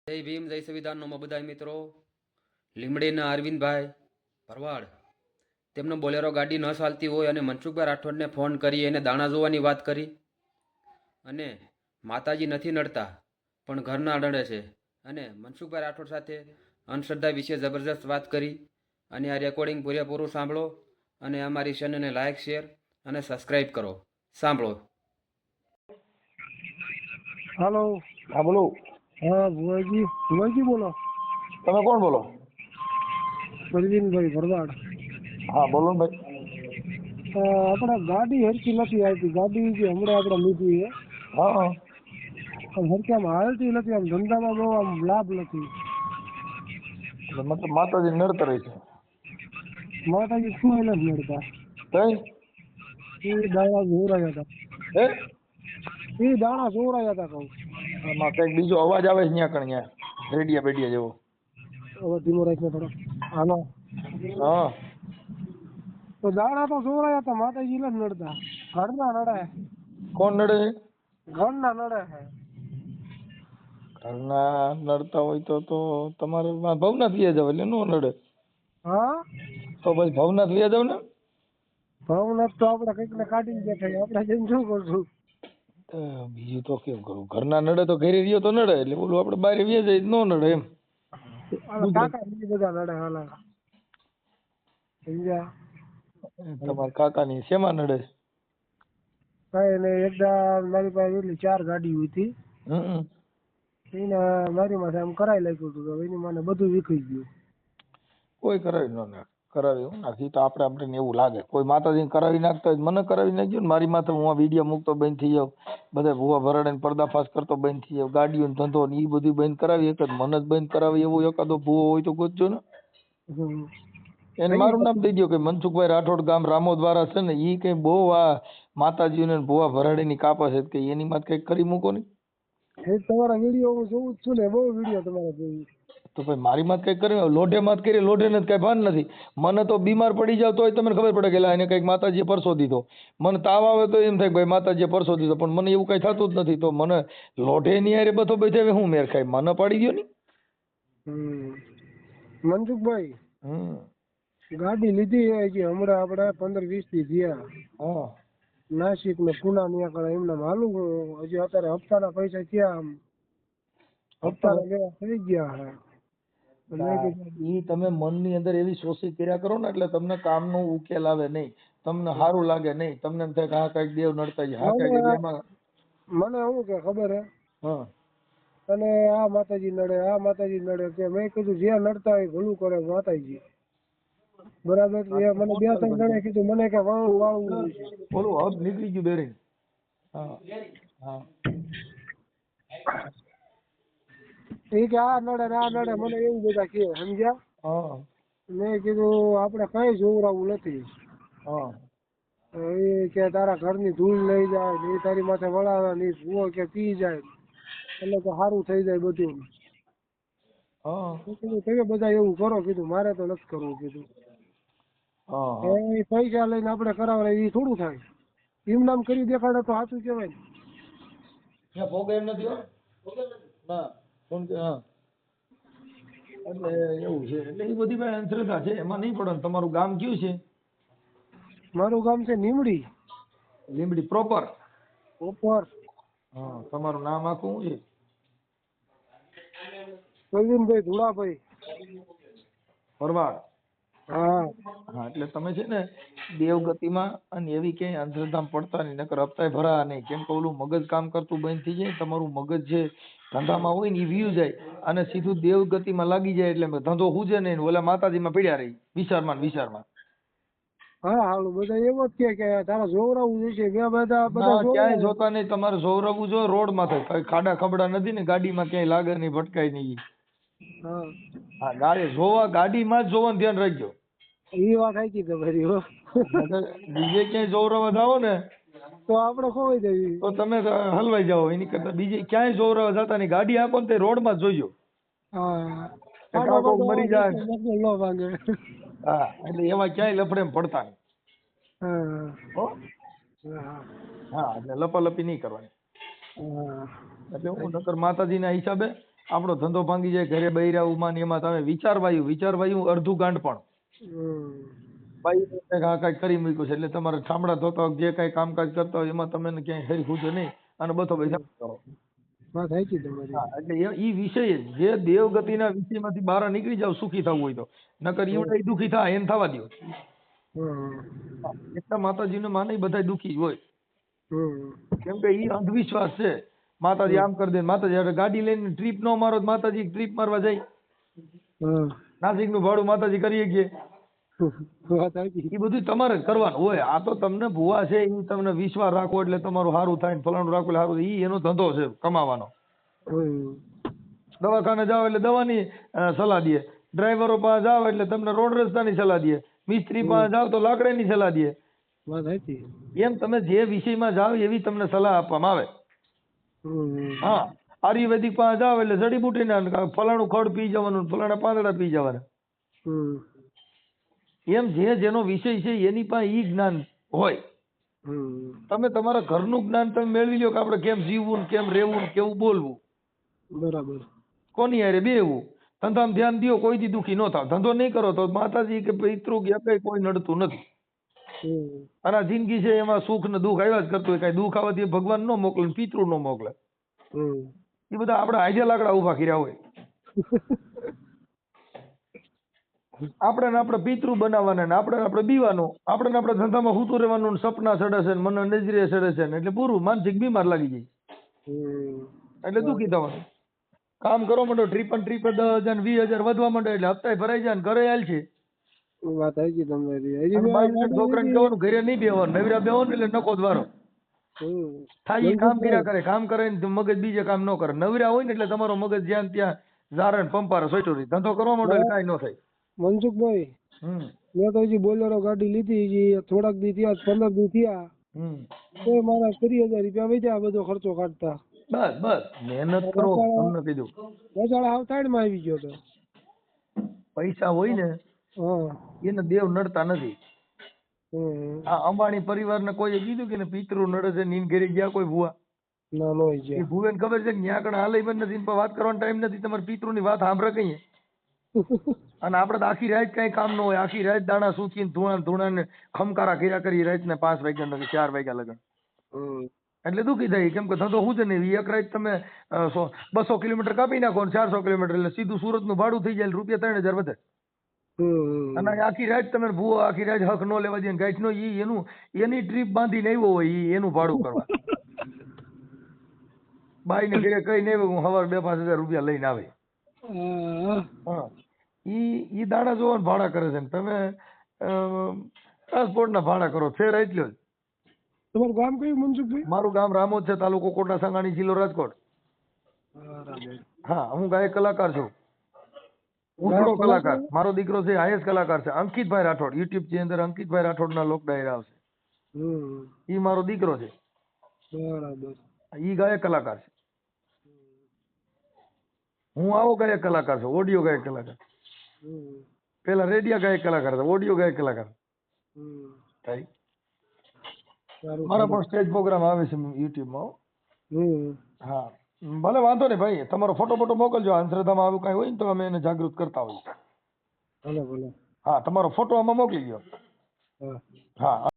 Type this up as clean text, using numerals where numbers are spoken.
જય ભીમ જય સંવિધાનનો બધા મિત્રો. લીમડીના અરવિંદભાઈ ભરવાડ તેમનો બોલેરો ગાડી ન ચાલતી હોય અને મનસુખભાઈ રાઠોડને ફોન કરી એને દાણા જોવાની વાત કરી અને માતાજી નથી નડતા પણ ઘરના નડે છે અને મનસુખભાઈ રાઠોડ સાથે અંધશ્રદ્ધા વિશે જબરજસ્ત વાત કરી અને આ રેકોર્ડિંગ પૂરેપૂરું સાંભળો અને અમારી ચેનલને લાઇક શેર અને સબસ્ક્રાઈબ કરો. સાંભળો. હાલો. હા બોલો. હા ભુવાજી બોલો. તમે કોણ બોલો? પરવીનભાઈ ભરવાડ. હા બોલો ને ભાઈ. આપણે ગાડી હરકી નથી આવતી. ગાડી જે હમણાં આપણે લીધી છે હા પણ હરકી આમ હાલતી નથી. આમ ધંધામાં બહુ આમ લાભ નથી. એટલે મતલબ માતાજી નડતર છે. માતાજી શું નથી મળતા. કઈ એ દાણા જોરાયા હે હતા. એ દાણા જોરાયા હતા કહું. આમાં કઈક બીજો અવાજ આવે છે ત્યાં કણ ત્યાં રેડિયા બેડિયા જેવો. હવે ધીમો રાખીને થોડો. હાલો. હા તો દાણા તો જોરાયા હતા. માતાજી નથી નડતા. ઘરના નડે. કોણ નડે છે? ઘરના નડે છે. ઘરના નડતા હોય તો તમારે ભવનાથ લઈ જાવ એટલે નો નડે. હા તો પછી ભવનાથ લઈ જાવ ને. ભવનાથ તો આપણે કંઈક ને કાઢીને બેઠા. આપણે જઈને શું કરશું? તો બીજું તો કેમ કરું? ઘરના નડે તો ઘરે રહ્યો તો નડે, એટલે બોલું આપણે બહાર વ્યા જાય નો નડે એમ. કાકા બીજી બધા નડે. હાલા સમજ્યા? તમારા કાકાની શેમાં નડે? કઈ નહીં. એકદા મારી પાસે એટલી 4 ગાડી હતી. હમ એને મારી માથે આમ કરાવી લાગ્યું હતું. તો એની મને બધું વિખાઈ ગયું. કોઈ કરાવી ન નાખે. કરાવી હું નાખી તો આપણે એવું લાગે કોઈ માતાજીને કરાવી નાખતા હોય. મને કરાવી નાખ્યું ને મારી માથે હું આ વિડીયો મૂકતો બંધ થઈ જાવ, બધા ભૂવા ભરાડીને પર્દાફાશ કરતો બંધ થઈ જાવ, ગાડીઓ ધંધો ને એ બધું બંધ કરાવી એક જ મને જ બંધ કરાવી એવો એકાદો ભૂવો હોય તો ગોતજો ને. હમ. એને મારું નામ દઈ દો કે મનસુખભાઈ રાઠોડ, ગામ રામોદવારા છે ને. એ કઈ બહુ આ માતાજીને ભૂવા ભરાડીની કાપા છે કે એની માથે કઈક કરી મૂકો ને. એ તમારા વિડીયો હું જોઉં જ છું ને. બહુ વિડીયો તમારા જોયું. તો ભાઈ મારી માથે કઈક કરી લોઢે માથ કરી. લોઢે ને કઈ ભાન નથી. મને તો બીમાર પડી જાવ તોય તમને ખબર પડે કે એને કઈક માતાજીએ પરસો દીધો. મને તાવ આવે તો એમ થાય ભાઈ માતાજીએ પરસો દીધો, પણ મને એવું કઈ થતું જ નથી. તો મને લોઢે ની હારે બધો બેઠે હું મેર ખાય? મને પાડી ગયો ને. મનસુખભાઈ ગાડી લીધી છે હમણાં આપણે 15-20 દી થયા. હા નાસિક ને પુના ની આગળ એમને માલુમ. હજી અત્યારે હપ્તાના પૈસા થયા. આમ હપ્તાના લેવા થઈ ગયા છે. ઈ તમે મનની અંદર એવી શોષી કર્યા કરો ને એટલે તમને કામનો ઉકેલ આવે નહીં, તમને સારું લાગે નહીં. તમને એમ થાય કે હા કઈક દેવ નડતા છે, હા કઈક એમાં મને શું કે ખબર હે? હા અને આ માતાજી નડે, આ માતાજી નડે. કે મેં કીધું જે નડતા હોય ભલું કરે માતાજી. બરાબર. એ મને 2-3 જણે કીધું. મને કે વાળું વાળું બોલું હદ નીકળી ગયું બેરી. હા હા એ કે આ નડે ને આ નડે. મને એવું બધા કે સમજ્યા. હા મેં કીધું આપણે કઈ જોવરાવું નથી. હા એ કે તારા ઘરની ધૂળ લઈ જાય ને એ તારી માથે વળાવે ને એ ભૂવો કે પી જાય એટલે તો સારું થઈ જાય બધું. હા કીધું તમે બધા એવું કરો. કીધું મારે તો નથી કરવું. કીધું હા એ પૈસા લઈને આપણે કરાવડાય એ થોડું થાય. એમ નામ કરી દેખાડે તો સાચું કહેવાય ને. ત્યાં ભોગ એમ નથી હો. ના કોણ કે હા એટલે એવું છે. એટલે એ બધી ભાઈ અંધશ્રદ્ધા છે, એમાં નહીં પડે. તમારું ગામ કયું છે? મારું ગામ છે નીમડી. લીંબડી પ્રોપર? ઉપર. હા તમારું નામ આખું શું છે? પ્રવીણભાઈ ધુળાભાઈ ભરવાડ. હા હા એટલે તમે છે ને દેવગતિમાં અને એવી ક્યાંય અંધશ્રદ્ધામાં પડતા નહીં, નકર હપ્તાય ભરા નહીં. કેમ કે ઓલું મગજ કામ કરતું બંધ થઈ જાય. તમારું મગજ જે ધંધામાં હોય ને એ વીયું જાય અને સીધું દેવગતિમાં લાગી જાય. એટલે ધંધો હુજે નહીં, ઓલા માતાજીમાં પીડ્યા રહી વિચારમાં વિચારમાં. હા હાલું બધા એવો જ કે તારા જોવરાવું જોઈશે. બધા ક્યાંય જોતા નહીં. તમારે જોવરાવું જો રોડ માં થાય. ખાડા ખબડા નથી ને ગાડીમાં ક્યાંય લાગે નહીં, ભટકાય નહીં. હા હા ગાડી જોવા, ગાડીમાં જ જોવાનું ધ્યાન રાખજો. એ વાત સાચી તમારી હો. બીજે ક્યાંય જોવરાવા જાઓ ને તો આપણે ખોવાઈ જઈએ. તો તમે હલવાઈ જાઓ. એની કરતા બીજે ક્યાંય જોવરાવા જતા નહીં. ગાડી આપો ને તે રોડમાં જ જોઈજો. હા કાકો મરી જાય. ન ભાગે. હા એટલે એવા ક્યાંય લફડે પડતા નહીં. હા હો હા હા એટલે લપાલપી નહીં કરવાની. હા એટલે હું નકર માતાજીના હિસાબે આપણો ધંધો ભાંગી જાય, ઘરે બૈરાઓમાં ને એમાં તમે વિચારવાયું અડધું ગાંઠ પણ બાયું કંઈક આ કંઈક કરી મૂક્યું છે એટલે તમારે ઠામડા ધોતા હોય, જે કાંઈ કામકાજ કરતા હોય એમાં તમને ક્યાંય હરી ખૂજો નહીં અને બધો પૈસા કરો. વાત સાચી તમારી. હા, એટલે એ વિષય જે દેવગતિના વિષયમાંથી બહાર નીકળી જાવ સુખી થવું હોય તો, નકર ઈવડે દુખી થાય એને થવા દો. એટલા માતાજીને માને બધા દુખી જ હોય, કેમ કે ઈ અંધવિશ્વાસ છે. માતાજી આમ કરી દે, માતાજી અરે ગાડી લઈને ટ્રીપ નો મારો તો માતાજી ટ્રીપ મારવા જાય, નાસિક નું ભાડું માતાજી કરીએ કે વાત સાચી. એ બધું તમારે જ કરવાનું હોય. આ તો તમને ભૂવા છે એ તમને વિશ્વાસ રાખો એટલે તમારું સારું થાય, ફલાણું રાખો એટલે સારું. ઈ એનો ધંધો છે કમાવાનો. દવાખાને જાઓ એટલે દવાની સલાહ દે, ડ્રાઈવરો પાસે જાઓ એટલે તમને રોડ રસ્તાની સલાહ દે, મિસ્ત્રી પાસે જાઓ તો લાકડાની સલાહ દે. વાત સાચી. એમ તમે જે વિષયમાં જાઓ એવી તમને સલાહ આપવામાં આવે. હા, આયુર્વેદિક પાસે જાઓ એટલે જડીબુટીના ફલાણું ખડ પી જવાનું, ફલાણા પાંદડા પી જવાના. એમ જે જેનો વિષય છે એની પાસે ઈ જ્ઞાન હોય. તમે તમારા ઘરનું જ્ઞાન તમે મેળવી લો કે આપણે કેમ જીવવું ને કેમ રહેવું ને કેવું બોલવું. બરાબર. કોની હારે બેહવું. ધંધામાં ધ્યાન દો, કોઈથી દુખી ન થાવ. ધંધો નહીં કરો તો માતાજી કે પિતૃ કે કઈ કોઈ નડતું નથી. અને આ જિંદગી છે એમાં સુખ ને દુઃખ આવ્યા જ કરતું હોય. કઈ દુઃખ આવવાથી ભગવાન ન મોકલે, પિતૃ ન મોકલે. એ બધા આપણે હાજે લાકડા ઉભા કર્યા હોય. આપણે ને આપણે પિતૃ બનાવવાના ને આપણે આપણે બીવાનું, આપણે ને આપણે ધંધામાં હૂતું રહેવાનું ને સપના ચડે છે ને મને નજરે ચડે છે ને એટલે પૂરું માનસિક બીમાર લાગી જાય. એટલે દુઃખી થવાનું. કામ કરવા માંડો, ટ્રીપ 10,000 20,000 વધવા માંડે એટલે હપ્તા ભરાઈ જાય ને ઘરે હાલ છે. વાત સાચી તમારી. છોકરાને કહેવાનું ઘરે નહીં બેવાનું, નવરા બેવાનું એટલે નખો દ્વારો થાય. ઈ કામ કર્યા કરે, કામ કરે ને મગજ બીજે કામ ન કરે. નવરા હોય ને એટલે તમારો મગજ જ્યાં ત્યાં ઝારે ને પંપારે સોઈટો રહી. ધંધો કરવા માંડો એટલે કાંઈ ન થાય. મનસુખભાઈ, મેં તો હજી બોલેરો ગાડી લીધી, હજી થોડાક દી થયા, 15 દી થયા, તો મારા 30,000 રૂપિયા વધ્યા બધો ખર્ચો કાઢતા. બસ મહેનત કરો. તમને કીધું વચાળા હાવ સાઈડમાં આવી ગયો તો. પૈસા હોય ને એને દેવ નડતા નથી. આ અંબાણી પરિવારને કોઈએ કીધું કે પિતૃ નડે છે નીન ઘરે ગયા કોઈ ભૂવા? ના નો એ ભૂવેને ખબર છે કે ન્યા કણ હાલે બંધ નથી, વાત કરવાનો ટાઈમ નથી. તમારે પિતૃની વાત સાંભળે કહીએ. અને આપણે તો આખી રાત કઈ કામ ન હોય, આખી રાત દાણા સૂકીને ધૂણા ને ખમકારા કર્યા કરી રાત ને 5 વાગ્યા લગન 4 વાગ્યા લગન. એટલે દુઃખી થાય. કેમ કે ધંધો હું જ નહીં. એક રાત તમે 200 કિલોમીટર કાપી નાખો ને 400 કિલોમીટર એટલે સીધું સુરત નું ભાડું થઈ જાય, રૂપિયા 3,000 વધે. અને આખી રાત તમે ભૂવો આખી રાત હક નો લેવા દે ગાંઠ નો એની ટ્રીપ બાંધીને આવ્યો હોય એનું ભાડું કરવા. બાઈ ને ઘરે કઈ નહીં હું સવારે 2-5 હજાર રૂપિયા લઈને આવે. હા, ઈ દાણા જોવા ભાડા કરે છે. તમે ટ્રાન્સપોર્ટ ના ભાડા કરો છે એટલો જ. તમારું ગામ કયું મનસુખભાઈ? મારું ગામ રામોદ છે, તાલુકો કોટડા સાંગાણી, જિલ્લો રાજકોટ. હા, હું ગાયક કલાકાર છું. હું થોડો કલાકાર. મારો દીકરો છે હાઈએસ્ટ કલાકાર છે, અંકિતભાઈ રાઠોડ. યુટ્યુબ ની અંદર અંકિતભાઈ રાઠોડ ના લોક ડાયરા આવશે. ઈ મારો દીકરો છે. બરાબર. ઈ ગાયક કલાકાર છે. હું આવો ગાયક કલાકાર છું, ઓડિયો ગાયક કલાકાર. પેલા રેડિયા ગાયક કલાકાર હતા, ઓડિયો ગાયક કલાકાર થાય. મારા પણ સ્ટેજ પ્રોગ્રામ આવે છે યુટ્યુબ માં. હા, ભલે વાંધો નહીં ભાઈ. તમારો ફોટો મોકલજો. અંધશ્રદ્ધામાં આવું કઈ હોય ને તો અમે એને જાગૃત કરતા હોઈએ. ભલે ભલે. હા, તમારો ફોટો આમાં મોકલી દો. હા.